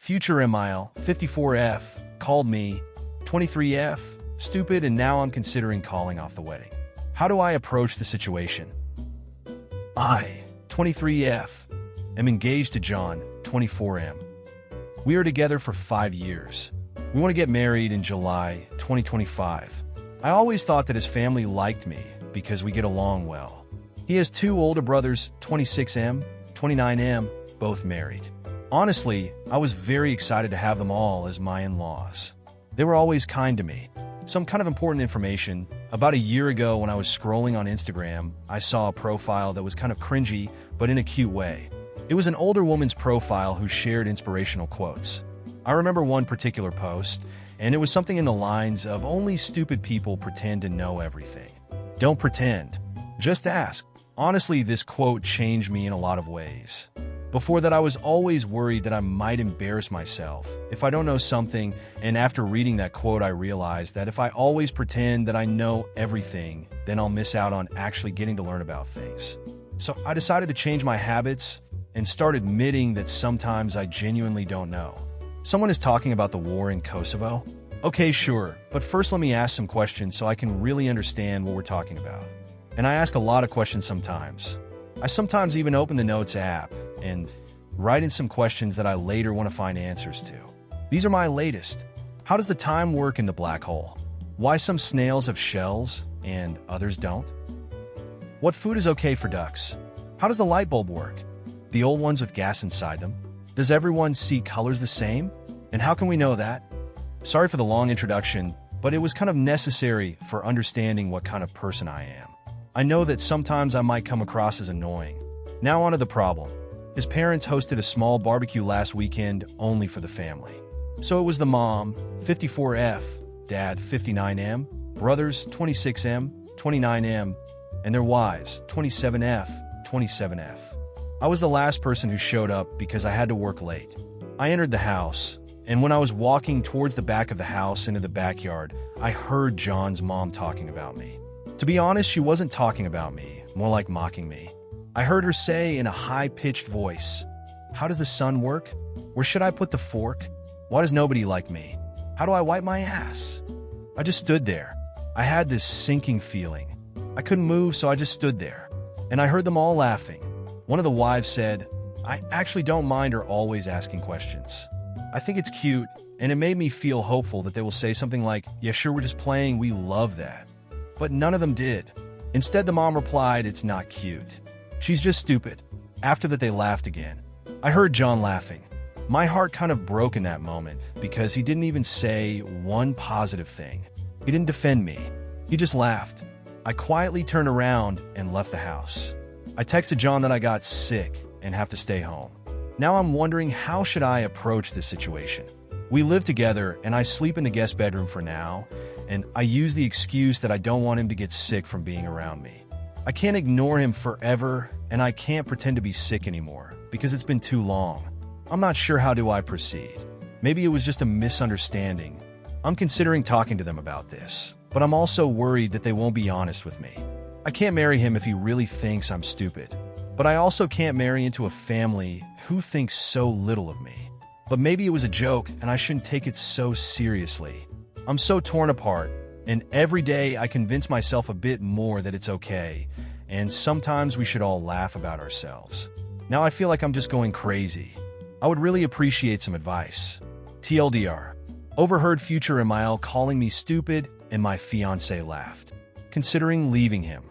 Future Emile, 54F, called me, 23F, stupid, and now I'm considering calling off the wedding. How do I approach the situation? I, 23F, am engaged to John, 24M. We are together for 5 years. We want to get married in July 2025. I always thought that his family liked me because we get along well. He has 2 older brothers, 26M, 29M, both married. Honestly, I was very excited to have them all as my in-laws. They were always kind to me. Some kind of important information. About a year ago when I was scrolling on Instagram, I saw a profile that was kind of cringy, but in a cute way. It was an older woman's profile who shared inspirational quotes. I remember one particular post, and it was something in the lines of only stupid people pretend to know everything. Don't pretend. Just ask. Honestly, this quote changed me in a lot of ways. Before that, I was always worried that I might embarrass myself if I don't know something, and after reading that quote, I realized that if I always pretend that I know everything, then I'll miss out on actually getting to learn about things. So I decided to change my habits and start admitting that sometimes I genuinely don't know. Someone is talking about the war in Kosovo? Okay, sure, but first let me ask some questions so I can really understand what we're talking about. And I ask a lot of questions sometimes. I sometimes even open the Notes app and write in some questions that I later want to find answers to. These are my latest. How does the time work in the black hole? Why some snails have shells and others don't? What food is okay for ducks? How does the light bulb work? The old ones with gas inside them? Does everyone see colors the same? And how can we know that? Sorry for the long introduction, but it was kind of necessary for understanding what kind of person I am. I know that sometimes I might come across as annoying. Now on to the problem. His parents hosted a small barbecue last weekend only for the family. So it was the mom, 54F, dad, 59M, brothers, 26M, 29M, and their wives, 27F, 27F. I was the last person who showed up because I had to work late. I entered the house, and when I was walking towards the back of the house into the backyard, I heard John's mom talking about me. To be honest, she wasn't talking about me, more like mocking me. I heard her say in a high-pitched voice, "How does the sun work? Where should I put the fork? Why does nobody like me? How do I wipe my ass?" I just stood there. I had this sinking feeling. I couldn't move, so I just stood there. And I heard them all laughing. One of the wives said, "I actually don't mind her always asking questions. I think it's cute, and it made me feel hopeful that they will say something like, 'Yeah, sure, we're just playing, we love that.'" But none of them did. Instead, the mom replied, "It's not cute. She's just stupid." After that, they laughed again. I heard John laughing. My heart kind of broke in that moment because he didn't even say one positive thing. He didn't defend me. He just laughed. I quietly turned around and left the house. I texted John that I got sick and have to stay home. Now I'm wondering, how should I approach this situation? We live together and I sleep in the guest bedroom for now, and I use the excuse that I don't want him to get sick from being around me. I can't ignore him forever, and I can't pretend to be sick anymore because it's been too long. I'm not sure how do I proceed. Maybe it was just a misunderstanding. I'm considering talking to them about this, but I'm also worried that they won't be honest with me. I can't marry him if he really thinks I'm stupid, but I also can't marry into a family who thinks so little of me. But maybe it was a joke and I shouldn't take it so seriously. I'm so torn apart, and every day I convince myself a bit more that it's okay, and sometimes we should all laugh about ourselves. Now I feel like I'm just going crazy. I would really appreciate some advice. TLDR. Overheard future Emile calling me stupid, and my fiancé laughed. Considering leaving him.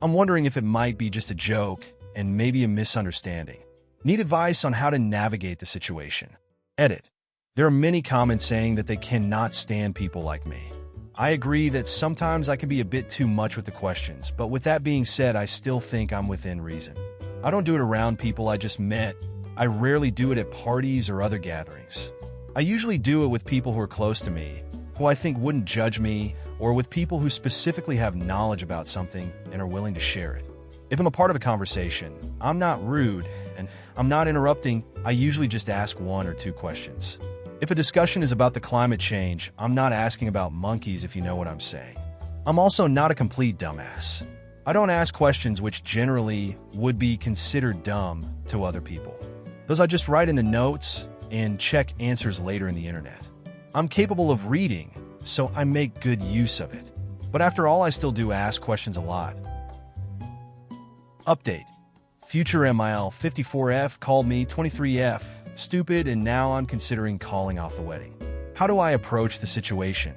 I'm wondering if it might be just a joke and maybe a misunderstanding. Need advice on how to navigate the situation. Edit. There are many comments saying that they cannot stand people like me. I agree that sometimes I can be a bit too much with the questions, but with that being said, I still think I'm within reason. I don't do it around people I just met. I rarely do it at parties or other gatherings. I usually do it with people who are close to me, who I think wouldn't judge me, or with people who specifically have knowledge about something and are willing to share it. If I'm a part of a conversation, I'm not rude and I'm not interrupting. I usually just ask 1 or 2 questions. If a discussion is about the climate change, I'm not asking about monkeys, if you know what I'm saying. I'm also not a complete dumbass. I don't ask questions which generally would be considered dumb to other people. Those I just write in the notes and check answers later in the internet. I'm capable of reading, so I make good use of it. But after all, I still do ask questions a lot. Update. Future MIL 54F called me 23F stupid, and now I'm considering calling off the wedding. How do I approach the situation?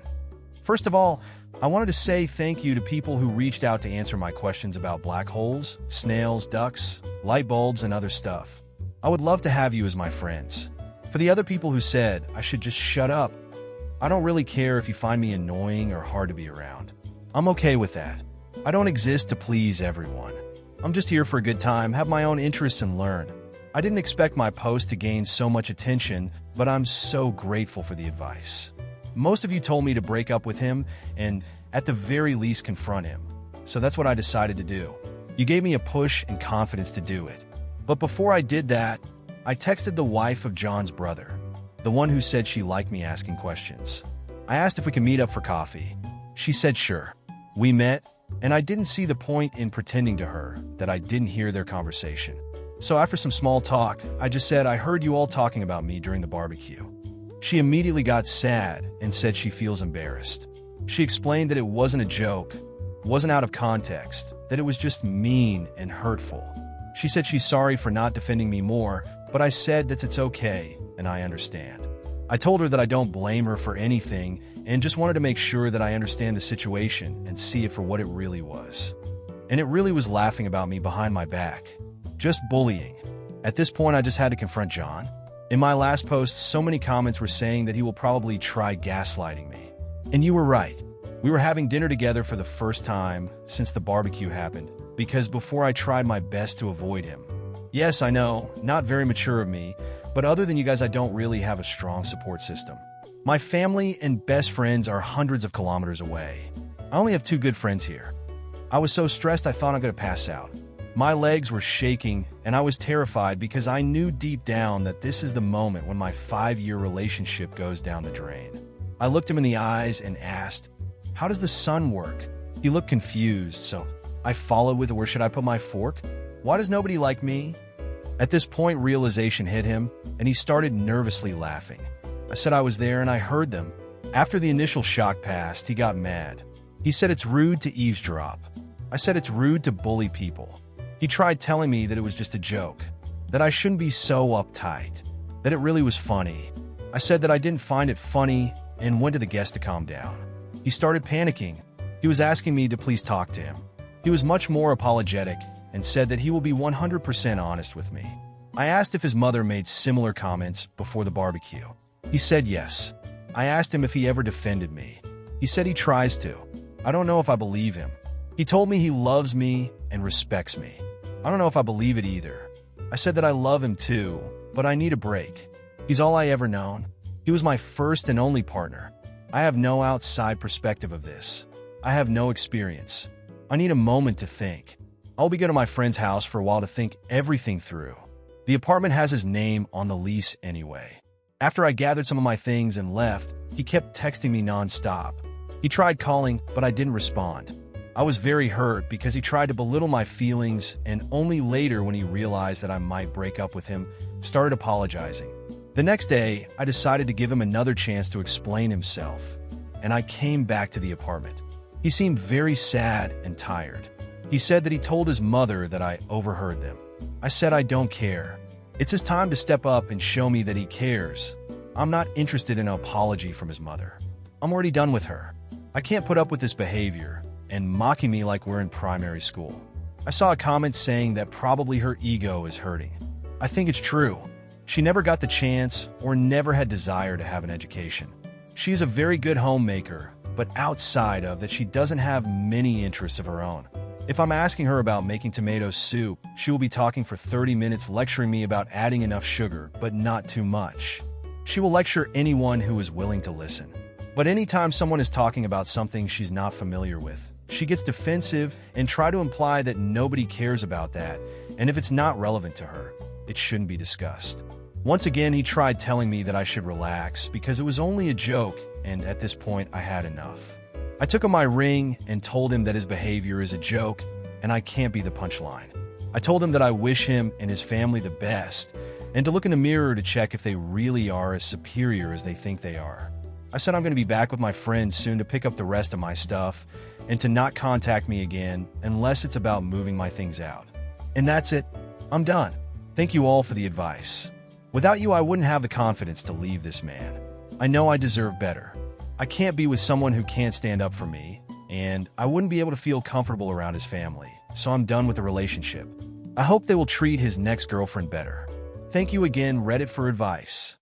First of all, I wanted to say thank you to people who reached out to answer my questions about black holes, snails, ducks, light bulbs, and other stuff. I would love to have you as my friends. For the other people who said I should just shut up, I don't really care if you find me annoying or hard to be around. I'm okay with that. I don't exist to please everyone. I'm just here for a good time, have my own interests, and learn. I didn't expect my post to gain so much attention, but I'm so grateful for the advice. Most of you told me to break up with him and, at the very least, confront him. So that's what I decided to do. You gave me a push and confidence to do it. But before I did that, I texted the wife of John's brother, the one who said she liked me asking questions. I asked if we could meet up for coffee. She said sure. We met, and I didn't see the point in pretending to her that I didn't hear their conversation. So after some small talk, I just said I heard you all talking about me during the barbecue. She immediately got sad and said she feels embarrassed. She explained that it wasn't a joke, wasn't out of context, that it was just mean and hurtful. She said she's sorry for not defending me more, but I said that it's okay, and I understand. I told her that I don't blame her for anything and just wanted to make sure that I understand the situation and see it for what it really was. And it really was laughing about me behind my back. Just bullying. At this point, I just had to confront John. In my last post, so many comments were saying that he will probably try gaslighting me. And you were right. We were having dinner together for the first time since the barbecue happened, because before I tried my best to avoid him. Yes, I know, not very mature of me, but other than you guys, I don't really have a strong support system. My family and best friends are hundreds of kilometers away. I only have 2 good friends here. I was so stressed I thought I'm going to pass out. My legs were shaking, and I was terrified because I knew deep down that this is the moment when my 5-year relationship goes down the drain. I looked him in the eyes and asked, "How does the sun work?" He looked confused, so I followed with, "Where should I put my fork? Why does nobody like me?" At this point, realization hit him, and he started nervously laughing. I said I was there and I heard them. After the initial shock passed, he got mad. He said it's rude to eavesdrop. I said it's rude to bully people. He tried telling me that it was just a joke, that I shouldn't be so uptight, that it really was funny. I said that I didn't find it funny and went to the guest to calm down. He started panicking. He was asking me to please talk to him. He was much more apologetic and said that he will be 100% honest with me. I asked if his mother made similar comments before the barbecue. He said yes. I asked him if he ever defended me. He said he tries to. I don't know if I believe him. He told me he loves me and respects me. I don't know if I believe it either. I said that I love him too, but I need a break. He's all I ever known. He was my first and only partner. I have no outside perspective of this. I have no experience. I need a moment to think. I'll be going to my friend's house for a while to think everything through. The apartment has his name on the lease anyway. After I gathered some of my things and left, he kept texting me nonstop. He tried calling, but I didn't respond. I was very hurt because he tried to belittle my feelings, and only later, when he realized that I might break up with him, started apologizing. The next day, I decided to give him another chance to explain himself, and I came back to the apartment. He seemed very sad and tired. He said that he told his mother that I overheard them. I said I don't care. It's his time to step up and show me that he cares. I'm not interested in an apology from his mother. I'm already done with her. I can't put up with this behavior and mocking me like we're in primary school. I saw a comment saying that probably her ego is hurting. I think it's true. She never got the chance or never had desire to have an education. She's a very good homemaker, but outside of that, she doesn't have many interests of her own. If I'm asking her about making tomato soup, she will be talking for 30 minutes lecturing me about adding enough sugar, but not too much. She will lecture anyone who is willing to listen. But anytime someone is talking about something she's not familiar with, she gets defensive and try to imply that nobody cares about that, and if it's not relevant to her, it shouldn't be discussed. Once again, he tried telling me that I should relax because it was only a joke, and at this point, I had enough. I took him my ring and told him that his behavior is a joke, and I can't be the punchline. I told him that I wish him and his family the best, and to look in the mirror to check if they really are as superior as they think they are. I said I'm going to be back with my friends soon to pick up the rest of my stuff and to not contact me again unless it's about moving my things out. And that's it. I'm done. Thank you all for the advice. Without you, I wouldn't have the confidence to leave this man. I know I deserve better. I can't be with someone who can't stand up for me, and I wouldn't be able to feel comfortable around his family, so I'm done with the relationship. I hope they will treat his next girlfriend better. Thank you again, Reddit, for advice.